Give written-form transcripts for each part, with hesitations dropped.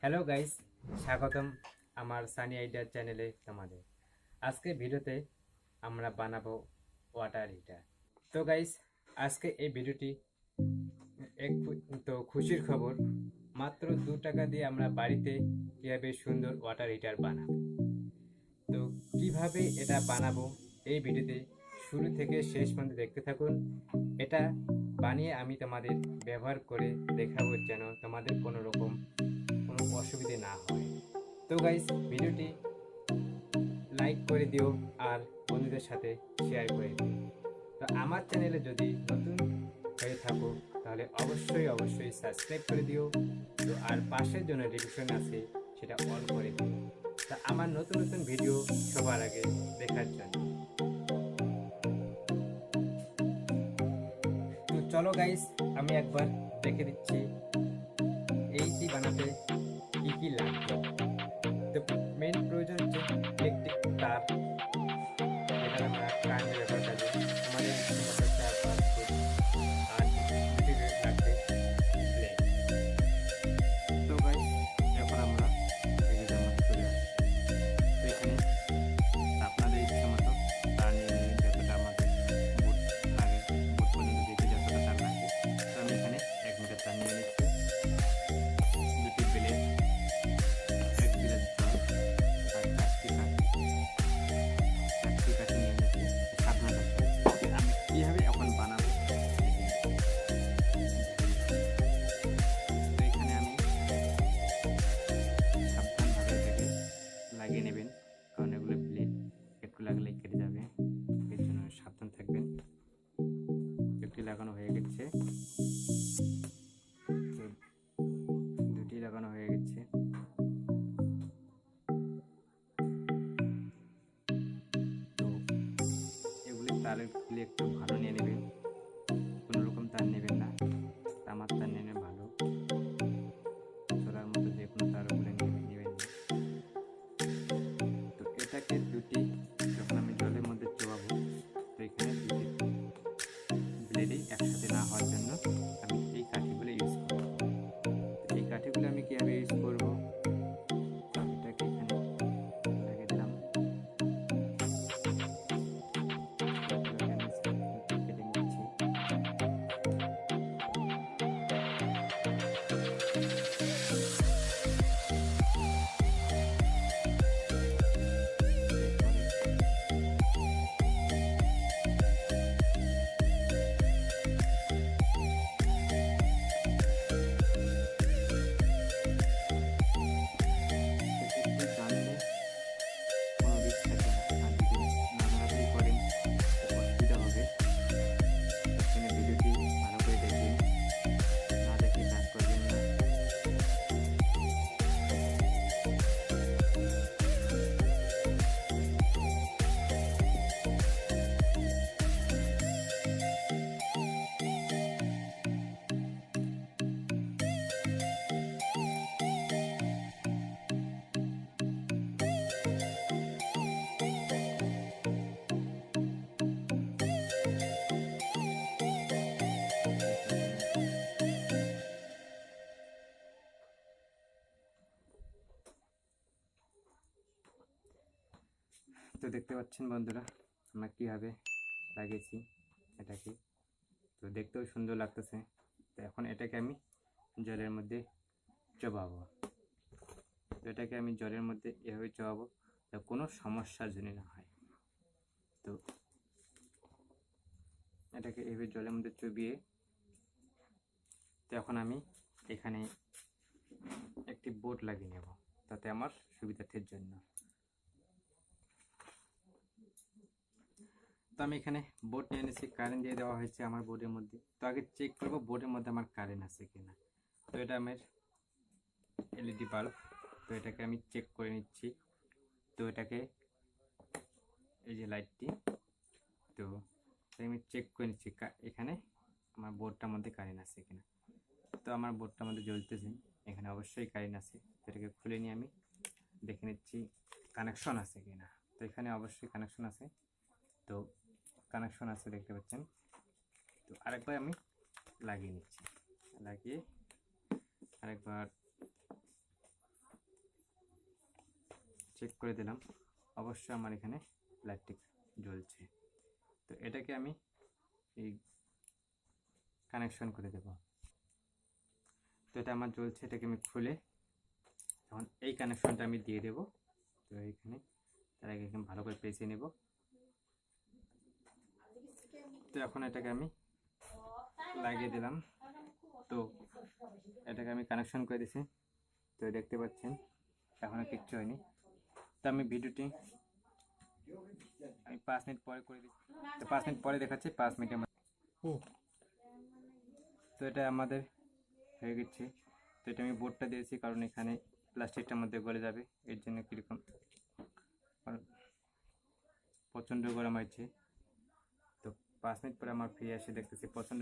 Hello guys, স্বাগতম আমার Sunny idea চ্যানেলে তোমাদের। আজকে ভিডিওতে আমরা বানাবো ওয়াটার হিটার। তো গাইস, আজকে এই ভিডিওটি খুশির খবর। মাত্র 2 টাকা দিয়ে আমরা বাড়িতে কিভাবে সুন্দর ওয়াটার হিটার বানাবো। তো কিভাবে এটা বানাবো এই ভিডিওতে শুরু থেকে শেষ পর্যন্ত দেখতে থাকুন। এটা বানিয়ে আমি তোমাদের ব্যবহার করে দেখাবো যেন তোমাদের কোনো অসুবিধে না হয়। তো গাইস, ভিডিওটি লাইক করে দিও আর বন্ধুদের সাথে শেয়ার করে দিও। তো আমার চ্যানেলে যদি নতুন হয়ে থাকো তাহলে অবশ্যই সাবস্ক্রাইব করে দিও। তো আর পাশের জন্য নোটিফিকেশন আছে সেটা অন করে দিও, তা আমার নতুন ভিডিও সবার আগে দেখার জন্য। তো চলো গাইস, আমি একবার দেখে দিচ্ছি এইটি বানাতে কি কি লাগবে। তো মেন প্রয়োজন হচ্ছে ইলেকট্রিক তার, যেটা আমরা কারেন্টের ব্যাপার কাজে আমাদের 4-5 ফুট। আর লাগবে ব্লেড। তো গাইস, এখন আমরা এদিকের মধ্যে চলে আসি। তো এখানে আপনাদের ইচ্ছা মতো তার নিয়ে নেবেন, যতটা আমাদের বোর্ড লাগে, বোর্ড পর্যন্ত দিতে যতটা তার লাগে। তো আমি এখানে 1 মিটার তার নিয়ে নিচ্ছি, দুটি ব্লেড, 1 গিলাস জল আর 4টি কাঠি নিয়ে নিচ্ছি। সাবধানে রাখবেন। আমি কীভাবে এখন বানাবো তো এখানে আমি সাবধানভাবে এটাকে লাগিয়ে নেবেন, কারণ এগুলো ব্লেড একটু লাগলে কেটে যাবে, এর জন্য সাবধান থাকবেন। একটি লাগানো হয়ে গেছে, তো দুটি লাগানো হয়ে গেছে। তো এগুলি তারগুলি একটু ভালো নিয়ে নেবেন, কোনো রকম তার নেবেন না, তামার তার নিয়ে ভালো, চলার মতো যে কোনো তারগুলো নেবেন না। তো এটাকে দুটি যখন আমি জলের মধ্যে চোবাবো, তো এখানে দুটি ব্লেডই একসাথে না হওয়ার জন্য আমি এই কাঠিগুলো ইউজ করব। তো এই কাঠিগুলো আমি কীভাবে ইউজ করবো, এটাকে এখানে লাগিয়ে দিলাম, কেটে নিচ্ছি। তো দেখতে পাচ্ছেন বন্ধুরা, আমরা কীভাবে লাগিয়েছি এটাকে। তো দেখতেও সুন্দর লাগতেছে। তো এখন এটাকে আমি জলের মধ্যে চোবাবো। তো এটাকে আমি জলের মধ্যে এভাবে চোবাবো, তো কোনো সমস্যার জন্য না হয়। তো এটাকে এভাবে জলের মধ্যে চুবিয়ে, তো এখন আমি এখানে একটি বোর্ড লাগিয়ে নেব, তাতে আমার সুবিধার্থের জন্য। তো আমি এখানে বোর্ড নিয়ে নিয়েছি, কারেন্ট দিয়ে দেওয়া হয়েছে আমার বোর্ডের মধ্যে। তো আগে চেক করবো বোর্ডের মধ্যে আমার কারেন্ট আছে কিনা। তো এটা আমার এলইডি বাল্ব, তো এটাকে আমি চেক করে নিচ্ছি। তো এটাকে এই যে লাইটটি, তো আমি চেক করে নিচ্ছি এখানে আমার বোর্ডটার মধ্যে কারেন্ট আছে কিনা। তো আমার বোর্ডটার মধ্যে জ্বলতেছে, এখানে অবশ্যই কারেন্ট আছে। তো এটাকে খুলে নিয়ে আমি দেখে নিচ্ছি কানেকশন আছে কিনা। তো এখানে অবশ্যই কানেকশন আছে, তো কানেকশন আছে দেখতে পাচ্ছেন। তো আরেকবার আমি লাগিয়ে নিচ্ছি, লাগিয়ে আরেকবার চেক করে দিলাম, অবশ্যই আমার এখানে লাইটটি জ্বলছে। তো এটাকে আমি এই কানেকশন করে দেব। তো এটা আমার জ্বলছে, এটাকে আমি খুলে এখন এই কানেকশনটা আমি দিয়ে দেব। তো এইখানে তার আগে এখানে ভালো করে পেঁচিয়ে নেব। তো এখন এটাকে আমি লাগিয়ে দিলাম। তো এটাকে আমি কানেকশন করে দিছি। তো দেখতে পাচ্ছেন এখনো কিচ্ছু হয়নি। তো আমি ভিডিওটি আমি 5 মিনিট পরে করে দিচ্ছি। তো 5 মিনিট পরে দেখাচ্ছি, 5 মিনিটের মধ্যে। তো এটা আমাদের হয়ে গেছে। তো এটা আমি বোর্ডটা দিয়েছি কারণ এখানে প্লাস্টিকটার মধ্যে গলে যাবে, এর জন্য কীরকম প্রচণ্ড গরম হয়েছে। তো 5 মিনিট পরে আমার ফিরে এসে দেখতেছি প্রচণ্ড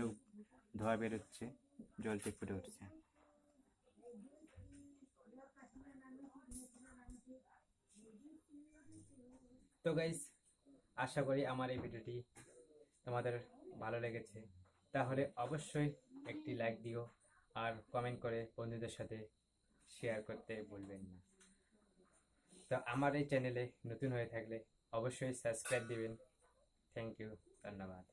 ধোঁয়া বেরোচ্ছে, জলটি ফুটে উঠছে। তো গাইস, আশা করি আমার এই ভিডিওটি তোমাদের ভালো লেগেছে। তাহলে অবশ্যই একটি লাইক দিও আর কমেন্ট করে বন্ধুদের সাথে শেয়ার করতে ভুলবেন না। তো আমার এই চ্যানেলে নতুন হয়ে থাকলে অবশ্যই সাবস্ক্রাইব দিবেন। থ্যাংক ইউ, ধন্যবাদ।